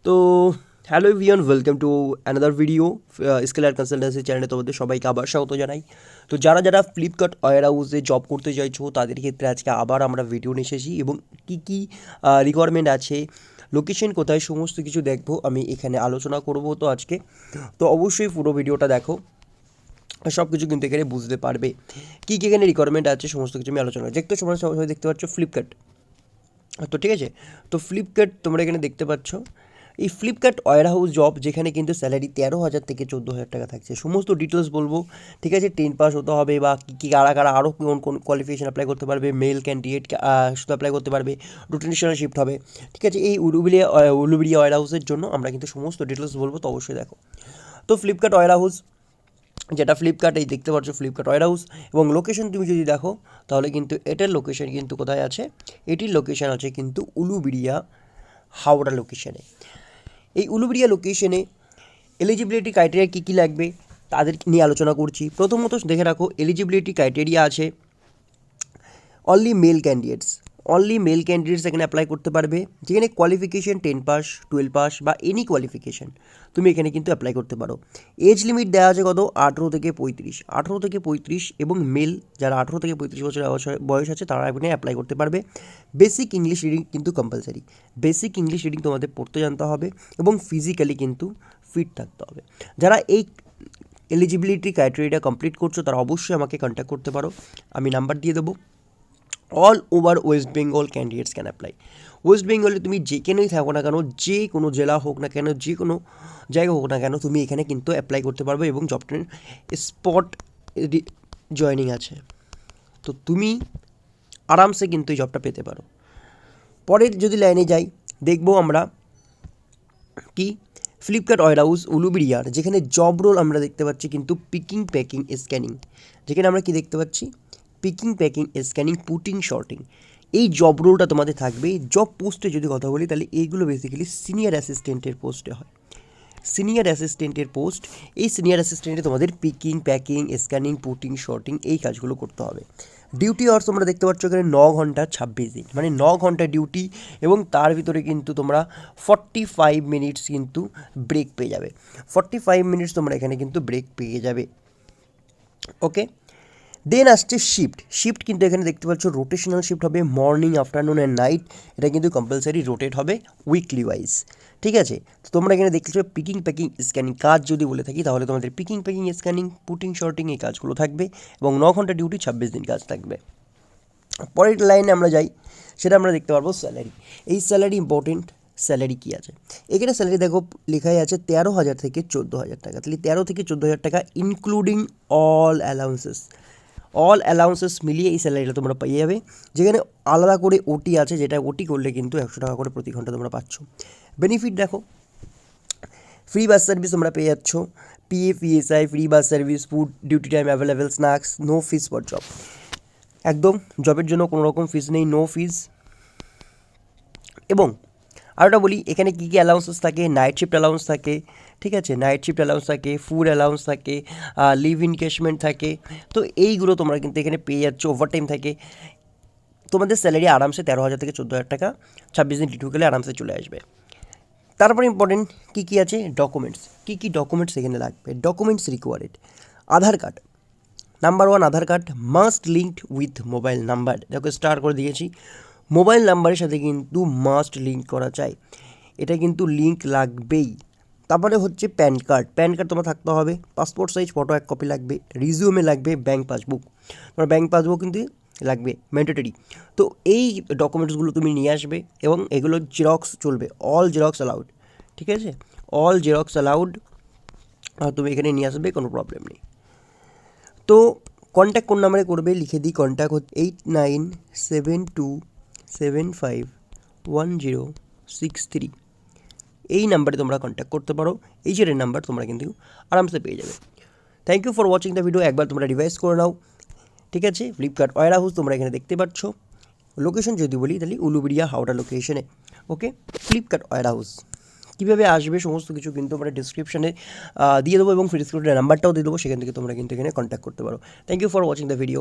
তো hello everyone, welcome to another video scalar consultancy চ্যানেলে তোমাদের সবাইকে আবার স্বাগত জানাই। তো যারা যারা ফ্লিপকার্ট ওয়্যার হাউসে জব করতে চাইছো তাদের ক্ষেত্রে আজকে আবার আমরা ভিডিও নিয়ে এসেছি এবং কী কী রিকোয়ারমেন্ট আছে, লোকেশন কোথায়, সমস্ত কিছু দেখবো, আমি এখানে আলোচনা করব। তো আজকে তো অবশ্যই পুরো ভিডিওটা দেখো, সব কিছু কিন্তু এখানে বুঝতে পারবে কী কী এখানে রিকোয়ারমেন্ট আছে, সমস্ত কিছু আমি আলোচনা দেখতে সবাই দেখতে পাচ্ছ ফ্লিপকার্ট। তো ঠিক আছে, তো ফ্লিপকার্ট তোমরা এখানে দেখতে পাচ্ছ এই ফ্লিপকার্ট ওয়্যার হাউস জব, যেখানে কিন্তু স্যালারি 13,000 থেকে 14,000 টাকা থাকছে। সমস্ত ডিটেলস বলবো, ঠিক আছে। 10 পাস হতে হবে বা কী কী কারা কারা আরও কোন কোন কোয়ালিফিকেশন অ্যাপ্লাই করতে পারবে, মেল ক্যান্ডিডেট শুধু অ্যাপ্লাই করতে পারবে, রোটেশনাল শিফট হবে, ঠিক আছে। এই উলুবেড়িয়া ওয়্যার হাউসের জন্য আমরা কিন্তু সমস্ত ডিটেলস বলবো, তো অবশ্যই দেখো। তো ফ্লিপকার্ট ওয়্যার হাউস, যেটা ফ্লিপকার্ট, এই দেখতে পাচ্ছ ফ্লিপকার্ট ওয়্যার হাউস, এবং লোকেশন তুমি যদি দেখো তাহলে কিন্তু এটার লোকেশন কিন্তু কোথায় আছে, এটির লোকেশন আছে কিন্তু উলুবেড়িয়া হাওড়া লোকেশনে। এই উলুবেড়িয়া লোকেশনে এলিজিবিলিটি ক্রাইটেরিয়া কী কী লাগবে তাদের নিয়ে আলোচনা করছি। প্রথমত দেখে রাখো, এলিজিবিলিটি ক্রাইটেরিয়া আছে অনলি মেল ক্যান্ডিডেটস এখানে অ্যাপ্লাই করতে পারবে, যেখানে কোয়ালিফিকেশন 10 পাস, 12 পাস বা এনি কোয়ালিফিকেশান তুমি এখানে কিন্তু অ্যাপ্লাই করতে পারো। এজ লিমিট দেওয়া আছে কত, 18 থেকে 35, এবং মেল যারা 18 থেকে 35 বছর বয়স আছে তারা এখানে অ্যাপ্লাই করতে পারবে। বেসিক ইংলিশ রিডিং কিন্তু কম্পালসারি, বেসিক ইংলিশ রিডিং তোমাদের পড়তে জানতে হবে এবং ফিজিক্যালি কিন্তু ফিট থাকতে হবে। যারা এই এলিজিবিলিটি ক্রাইটেরিয়াটা কমপ্লিট করছো তারা অবশ্যই আমাকে কন্ট্যাক্ট করতে পারো, আমি নাম্বার দিয়ে দেবো। All over West Bengal candidates can apply. West বেঙ্গলে তুমি যেখানেই থাকো না কেন, যে কোনো জেলা হোক না কেন, যে কোনো জায়গা হোক না কেন, তুমি এখানে কিন্তু অ্যাপ্লাই করতে পারবে এবং জবটার স্পট জয়নিং আছে, তো তুমি আরামসে কিন্তু এই জবটা পেতে পারো। পরের যদি লাইনে যাই, দেখবো আমরা কি ফ্লিপকার্ট ওয়্যার হাউস উলুবেড়িয়ার, যেখানে জব রোল আমরা দেখতে পাচ্ছি কিন্তু পিকিং, প্যাকিং, স্ক্যানিং। যেখানে আমরা কি দেখতে পাচ্ছি, picking, packing, scanning, putting, sorting, এই জব রোলটা তোমাদের থাকবে। জব পোস্টে যদি কথা বলি তাহলে এইগুলো বেসিক্যালি সিনিয়র অ্যাসিস্ট্যান্টের পোস্টে হয়, সিনিয়র অ্যাসিস্ট্যান্টের পোস্ট। এই সিনিয়র অ্যাসিস্ট্যান্টে তোমাদের picking, packing, scanning, putting, sorting এই কাজগুলো করতে হবে। ডিউটি আওয়ার্স তোমরা দেখতে পাচ্ছ এখানে 9 ঘন্টা 26 দিন, মানে 9 ঘন্টা ডিউটি, এবং তার ভিতরে কিন্তু তোমরা 45 মিনিটস কিন্তু ব্রেক পেয়ে যাবে। 45 মিনিটস তোমরা এখানে কিন্তু ব্রেক পেয়ে যাবে, ওকে। দেন আসছে শিফট কিন্তু এখানে দেখতে পাচ্ছ রোটেশনাল শিফট হবে, মর্নিং, আফটারনুন অ্যান্ড নাইট, এটা কিন্তু কম্পালসারি রোটেট হবে উইকলি ওয়াইজ, ঠিক আছে। তো তোমরা এখানে দেখতে পাচ্ছ পিকিং, প্যাকিং, স্ক্যানিং কাজ যদি বলে থাকি তাহলে তোমাদের picking, packing, scanning, putting, sorting এই কাজগুলো থাকবে, এবং 9 ঘন্টা ডিউটি, 26 দিন কাজ থাকবে। পরের লাইনে আমরা যাই, সেটা আমরা দেখতে পারবো স্যালারি। এই স্যালারি ইম্পর্টেন্ট, স্যালারি কী আছে এখানে, স্যালারি দেখো লেখাই আছে 13,000 থেকে 14,000 টাকা, তাহলে 13 থেকে 14,000 টাকা ইনক্লুডিং অল অ্যালাউন্সেস মিলিয়ে এই স্যালারিটা তোমরা পেয়ে যাবে। যেখানে আলাদা করে ওটি আছে, যেটা ওটি করলে কিন্তু 100 টাকা করে প্রতি ঘন্টা তোমরা পাচ্ছ। বেনিফিট দেখো, ফ্রি বাস সার্ভিস তোমরা পেয়ে যাচ্ছ, PF, ESI, free bus service, food, duty time available, snacks, no fees for job, একদম জবের জন্য কোনো রকম ফিস নেই, নো ফিস। এবং আরেকটা বলি, এখানে কী কী অ্যালাউন্সেস থাকে, নাইট শিফট অ্যালাউন্স থাকে, ঠিক আছে, নাইট শিফট অ্যালাউন্স থাকে, ফুড অ্যালাউন্স থাকে, লিভ ইনকেশমেন্ট থাকে, তো এইগুলো তোমরা কিন্তু এখানে পেয়ে যাচ্ছ। ওভারটাইম থাকে। তোমাদের স্যালারি আরামসে 13,000 থেকে 14,000 টাকা 26 দিন ডিউটি গেলে আরামসে চলে আসবে। তারপরে ইম্পর্টেন্ট কী কী আছে, ডকুমেন্টস, কী কী ডকুমেন্টস এখানে লাগবে, documents required. Aadhaar card, number 1 Aadhaar card must linked with mobile number, দেখো স্টার করে দিয়েছি, মোবাইল নাম্বারের সাথে কিন্তু মাস্ট লিঙ্ক করা চাই, এটা কিন্তু লিঙ্ক লাগবেই। তারপরে হচ্ছে প্যান কার্ড তোমার থাকতে হবে, পাসপোর্ট সাইজ ফটো 1 কপি লাগবে, রিজিউমে লাগবে, ব্যাঙ্ক পাসবুক, তোমার ব্যাঙ্ক পাসবুক কিন্তু লাগবে ম্যান্ডেটরি। তো এই ডকুমেন্টসগুলো তুমি নিয়ে আসবে এবং এগুলো জেরক্স চলবে, অল জেরক্স অ্যালাউড, ঠিক আছে, অল জেরক্স অ্যালাউড, তুমি এখানে নিয়ে আসবে, কোনো প্রবলেম নেই। তো কন্ট্যাক্ট কোন নাম্বারে করবে, লিখে দিই, কন্ট্যাক্ট হচ্ছে 8972751063, এই নাম্বারে তোমরা কন্ট্যাক্ট করতে পারো। এই যে নাম্বার তোমরা কিন্তু আরামসে পেয়ে যাবে। Thank you for watching the video, একবার তোমরা রিভাইজ করে নাও, ঠিক আছে। ফ্লিপকার্ট ওয়্যার হাউস তোমরা এখানে দেখতে পাচ্ছ, লোকেশন যদি বলি তাহলে উলুবেড়িয়া হাওড়া লোকেশনে, ওকে। ফ্লিপকার্ট ওয়্যার হাউস কীভাবে আসবে সমস্ত কিছু কিন্তু আমরা ডিসক্রিপশানে দিয়ে দেবো, এবং ডিসক্রিপশনের নাম্বারটাও দিয়ে দেবো, সেখান থেকে তোমরা কিন্তু এখানে কন্ট্যাক্ট করতে পারো। Thank you for watching the video.